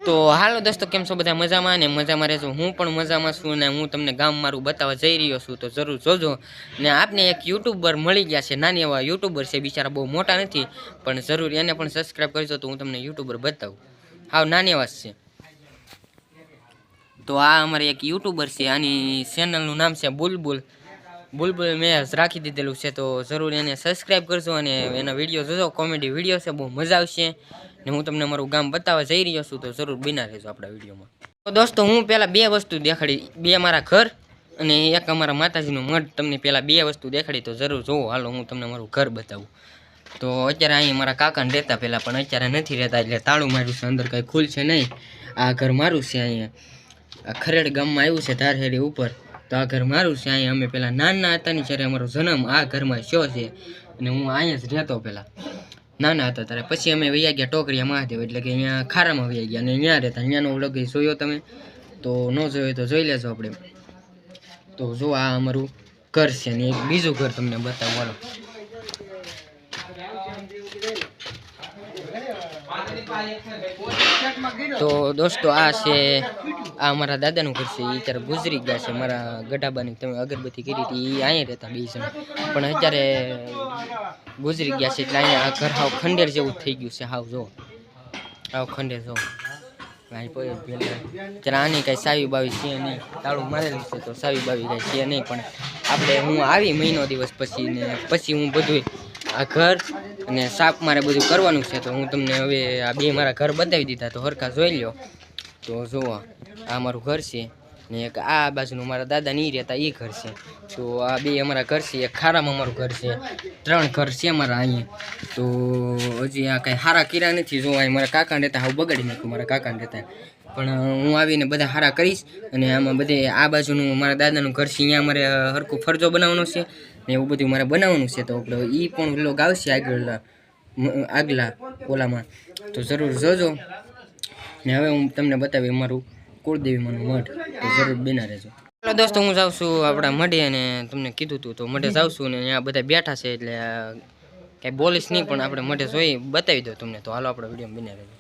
તો હાલો દોસ્તો, કેમ છો બધા? મજામાં ને મજામાં રહેજો। હું પણ મજામાં છું ને હું તમને ગામ મારું બતાવવા જઈ રહ્યો છું, તો જરૂર જોજો। ને આપને એક યુટ્યુબર મળી ગયા છે, નાની એવા યુટ્યુબર છે, બિચારા બહુ મોટા નથી, પણ જરૂર એને પણ સબસ્ક્રાઇબ કરજો તો હું તમને યુટ્યુબર બતાવું। હાવ નાની એવા છે। તો આ અમારે એક યુટ્યુબર છે, આની ચેનલનું નામ છે બુલબુલ। બુલબુલ મેં રાખી દીધેલું છે, તો જરૂર એને સબસ્ક્રાઇબ કરજો અને એના વિડીયો જોજો। કોમેડી વિડીયો છે, બહુ મજા આવશે ને હું તમને મારું ગામ બતાવવા જઈ રહ્યો છું, તો જરૂર બિના રહેજો આપણા વિડીયોમાં। તો દોસ્તો, હું પહેલાં બે વસ્તુ દેખાડી, બે મારા ઘર અને એક અમારા માતાજીનું મઢ। તમને પહેલાં બે વસ્તુ દેખાડી, તો જરૂર જોવો। હાલો હું તમને મારું ઘર બતાવું। તો અત્યારે અહીં મારા કાકાને રહેતા પહેલાં, પણ અત્યારે નથી રહેતા, એટલે તાળું માર્યું છે, અંદર કંઈ ખુલશે નહીં। આ ઘર મારું છે, અહીંયા આ ખરેડ ગામમાં આવ્યું છે ધારહેરી ઉપર, તો આ ઘર મારું છે। અહીંયા અમે પહેલાં નાના હતા ને જ્યારે અમારો જન્મ આ ઘરમાં થયો છે, અને હું અહીંયા જ રહેતો પહેલાં નાના હતા ત્યારે। પછી અમે વૈયા ગયા ટોકરિયા મહાદેવ, એટલે કે અહીંયા ખારામાં વૈયા ગયા, અને અહીંયા રહેતા। અહીંયાનો વ્લોગ જોયો તમે? તો ન જોયો તો જોઈ લેજો આપણે। તો જો આ અમારું ઘર છે, ને એક બીજું ઘર તમને બતાવું હાલો। તો દોસ્તો, આ છે આ મારા દાદાનું ઘર છે, એ અત્યારે ગુજરી ગયા છે। મારા ગઢાબાની તમે અગરબત્તી કરી હતી, એ અહીંયા રહેતા બે જણ, પણ અત્યારે ગુજરી ગયા છે, એટલે અહીંયા આ ઘર હાવ ખંડેર જેવું થઈ ગયું છે। હાવ જો હાવ ખંડેર જો ત્યારે આની કાંઈ સાવી બાવી છે નહીં, તાળું મારેલું છે, તો સાવી બાવી કાંઈ છે નહીં। પણ આપણે હું આવી મહિનો દિવસ પછી ને પછી હું બધું આ ઘર અને સાપ મારે બધું કરવાનું છે, તો હું તમને હવે આ બે મારા ઘર બતાવી દીધા, તો હરખા જોઈ લો। તો જુઓ આ મારું ઘર છે, ને એક આ બાજુનું મારા દાદા નહીં રહેતા એ ઘર છે। તો આ બે અમારા ઘર છે, એક ખારામાં અમારું ઘર છે, ત્રણ ઘર છે મારા અહીંયા। તો હજી આ કાંઈ હારા કર્યા નથી। જો અહીં મારા કાકાને રહેતા હાવ બગાડી નાખ્યું મારા કાકાને રહેતા, પણ હું આવીને બધા હારા કરીશ। અને આમાં બધે આ બાજુનું મારા દાદાનું ઘર છે, અહીંયા મારે હરખું ફરજો બનાવવાનો છે ને એવું બધું મારે બનાવવાનું છે, તો આપણે એ પણ વ્લોગ આવશે આગલા ઓલામાં, તો જરૂર જોજો। ને હવે હું તમને બતાવી અમારું કુળદેવીમાંનું મઠ, તો જરૂર બિના રહેજો। ચાલો દોસ્તો, હું જાઉં છું આપણા મઢે, અને તમને કીધું હતું તો મઢે જાઉં છું, ને અહીંયા બધા બેઠા છે, એટલે કાંઈ બોલીશ નહીં, પણ આપણે મઢે જોઈ બતાવી દો તમને। તો હાલો આપણા વિડીયો બિના રહેજો।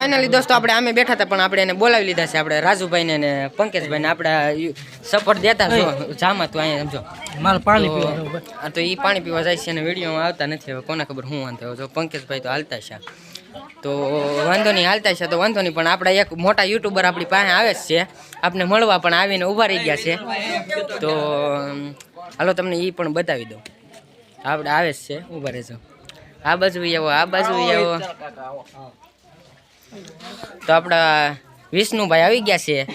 ફાઇનલી દોસ્તો, આપણે આમે બેઠા હતા, પણ આપણે એને બોલાવી લીધા છે, આપણે રાજુભાઈને ને પંકજભાઈને આપણે સપોર્ટ દેતા છો જામાં। તો અહીંયા સમજો મારે પાણી પીવા, તો એ પાણી પીવા જાય છે, અને વિડીયોમાં આવતા નથી, હવે કોને ખબર શું વાંધો। જો પંકજભાઈ તો હાલતા છે, તો વાંધો નહીં, હાલતા છે તો વાંધો નહીં, પણ આપણા એક મોટા યુટ્યુબર આપણી પાસે આવે છે, આપણે મળવા પણ આવીને ઊભા રહી ગયા છે। તો હાલો તમને એ પણ બતાવી દઉં, આપણે આવે છે, ઊભા રહેજો। આ બાજુ આવો, આ બાજુ આવો। તો આપણા વિષ્ણુભાઈ આવી ગયા છે,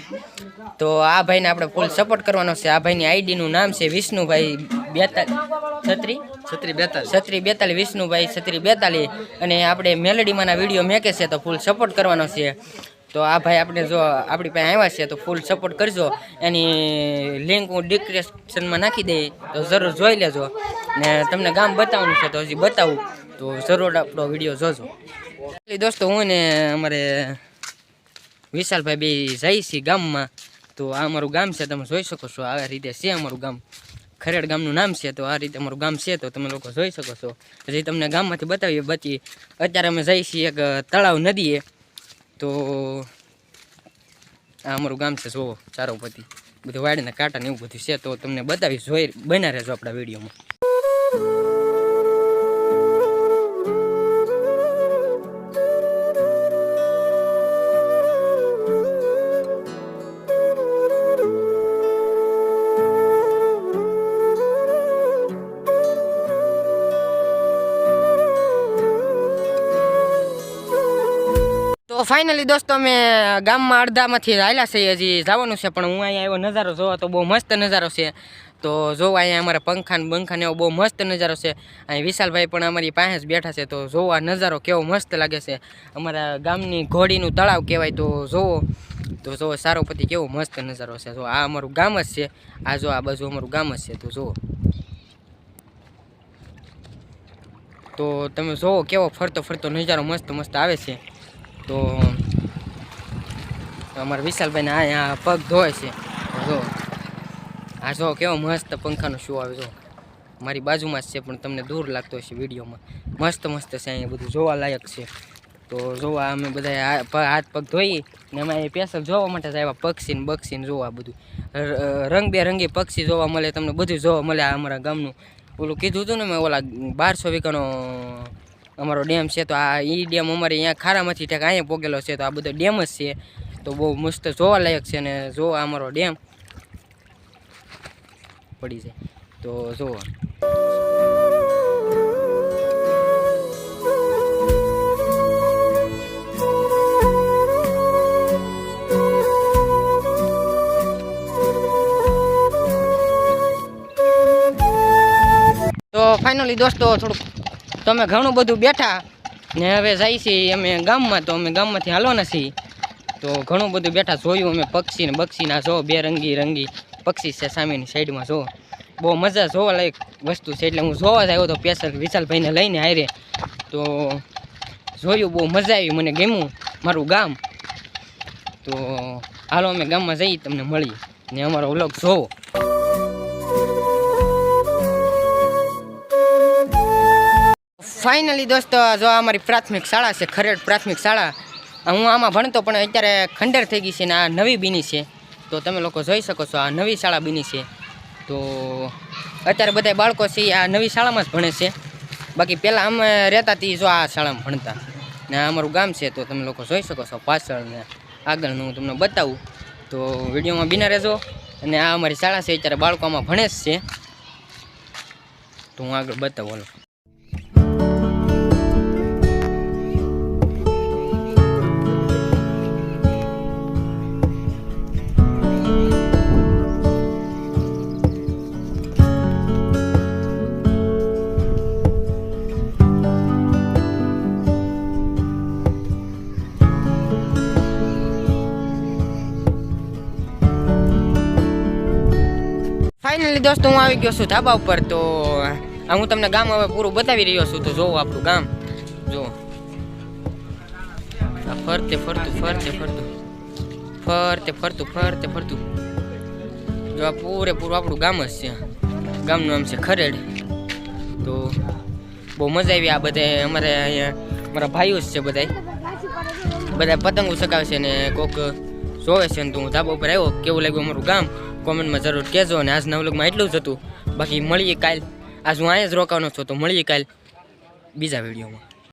તો આ ભાઈને આપણે ફૂલ સપોર્ટ કરવાનો છે। આ ભાઈની આઈડીનું નામ છે વિષ્ણુભાઈ 42 વિષ્ણુભાઈ 42, અને આપણે મેલેડીમાંના વિડીયો મેકે છે, તો ફૂલ સપોર્ટ કરવાનો છે। તો આ ભાઈ આપણે જો આપણી પાસે આવ્યા છે, તો ફૂલ સપોર્ટ કરજો। એની લિંક હું ડિસ્ક્રિપ્શનમાં નાખી દઈ, તો જરૂર જોઈ લેજો। ને તમને ગામ બતાવવાનું છે, તો હજી બતાવું, તો જરૂર આપણો વિડીયો જોજો। દોસ્તો, હું ને અમારે વિશાલભાઈ બે જઈ છીએ ગામમાં, તો આ અમારું ગામ છે, તમે જોઈ શકો છો, આ રીતે છે અમારું ગામ, ખરેડ ગામનું નામ છે। તો આ રીતે અમારું ગામ છે, તો તમે લોકો જોઈ શકો છો। હજી તમને ગામમાંથી બતાવીએ બાકી અત્યારે અમે જઈ છીએ એક તળાવ નદીએ, તો આ અમારું ગામ છે, જોવો ચારોપતિ બધું વાડીના કાંટા ને એવું બધું છે, તો તમને બતાવી જોઈ બના રહેજો આપણા વિડીયોમાં। તો ફાઇનલી દોસ્તો, અમે ગામમાં અડધામાંથી હાલ્યા છે, હજી જવાનું છે, પણ હું અહીંયા એવો નજારો જોવા તો બહુ મસ્ત નજારો છે। તો જોવા અહીંયા અમારા પંખા ને બંખા ને એવો બહુ મસ્ત નજારો છે। અહીં વિશાલભાઈ પણ અમારી પાસે જ બેઠા છે, તો જોવા નજારો કેવો મસ્ત લાગે છે। અમારા ગામની ઘોડીનું તળાવ કહેવાય, તો જોવો, તો જો ચારોપતિ કેવો મસ્ત નજારો છે। જો આ અમારું ગામ જ છે, આ જો આ બાજુ અમારું ગામ જ છે, તો જુઓ તો તમે જોવો કેવો ફરતો ફરતો નજારો મસ્ત મસ્ત આવે છે. તો અમારા વિશાલભાઈને અહીંયા પગ ધોય છે. જો આ જો કેવો મસ્ત પંખાનો શો આવે. જો મારી બાજુમાં જ છે પણ તમને દૂર લાગતો હશે વિડીયોમાં. મસ્ત મસ્ત છે અહીંયા બધું જોવા લાયક છે. તો જોવા અમે બધા હાથ પગ ધોઈ ને અમે સ્પેશિયલ જોવા માટે જ આવ્યા. પક્ષી ને બક્ષી ને જોવા બધું રંગબેરંગી પક્ષી જોવા મળે તમને, બધું જોવા મળે. અમારા ગામનું ઓલું કીધું હતું ને મેં, ઓલા 1200 વીઘાનો અમારો ડેમ છે. તો આ એ ડેમ અમારે અહીંયા ખારામાંથી ઠેક અહીંયા પોગેલો છે. તો આ બધો ડેમ જ છે. તો બહુ મસ્ત જોવા લાયક છે. અને જોવા અમારો ડેમ પડી જાય તો જોવા. તો ફાઇનલી દોસ્તો થોડુંક તમે ઘણું બધું બેઠા ને હવે જાય છીએ અમે ગામમાં. તો અમે ગામમાંથી હાલવાના છીએ. તો ઘણું બધું બેઠા જોયું અમે પક્ષી ને બક્ષીના. જો રંગી પક્ષી છે સામેની સાઈડમાં. જો બહુ મજા જોવા લાયક વસ્તુ છે. એટલે હું જોવા જ આવ્યો તો સ્પેશિયલ વિશાલભાઈને લઈને હારે. તો જોયું, બહુ મજા આવી, મને ગમ્યું મારું ગામ. તો હાલો અમે ગામમાં જઈએ, તમને મળીએ ને અમારો વ્લોગ જોવો. ફાઇનલી દોસ્તો જો અમારી પ્રાથમિક શાળા છે, ખરેડ પ્રાથમિક શાળા. હું આમાં ભણતો પણ અત્યારે ખંડેર થઈ ગઈ છે ને આ નવી બીની છે. તો તમે લોકો જોઈ શકો છો આ નવી શાળા બીની છે. તો અત્યારે બધા બાળકો છે આ નવી શાળામાં જ ભણે છે. બાકી પહેલાં અમે રહેતા હતી જો આ શાળામાં ભણતા ને આ અમારું ગામ છે. તો તમે લોકો જોઈ શકો છો પાછળ ને આગળનું હું તમને બતાવું. તો વિડીયોમાં બિના રહેજો. અને આ અમારી શાળા છે, અત્યારે બાળકો આમાં ભણે જ છે. તો હું આગળ બતાવું. હાલો ફાઇનલી દોસ્તો હું આવી ગયો છું ધાબા ઉપર. તો હું તમને ગામ હવે પૂરું બતાવી રહ્યો છું. તો જોવો આપણું ગામ. જો ફરતે ફરતું જો આ પૂરેપૂરું આપણું ગામ જ છે. ગામનું નામ છે ખરેડ. તો બહુ મજા આવી. આ બધા અમારે અહીંયા મારા ભાઈઓ જ છે. બધા પતંગો ચગાવે છે ને કોક જોવે છે. તો હું ધાબા ઉપર આવ્યો. કેવું લાગ્યું અમારું ગામ કોમેન્ટમાં જરૂર કહેજો. અને આજના વ્લોગમાં એટલું જ હતું. બાકી મળીએ કાલ. આજ હું અહીંયા જ રોકાવાનો છું. તો મળીએ કાલ બીજા વિડીયોમાં.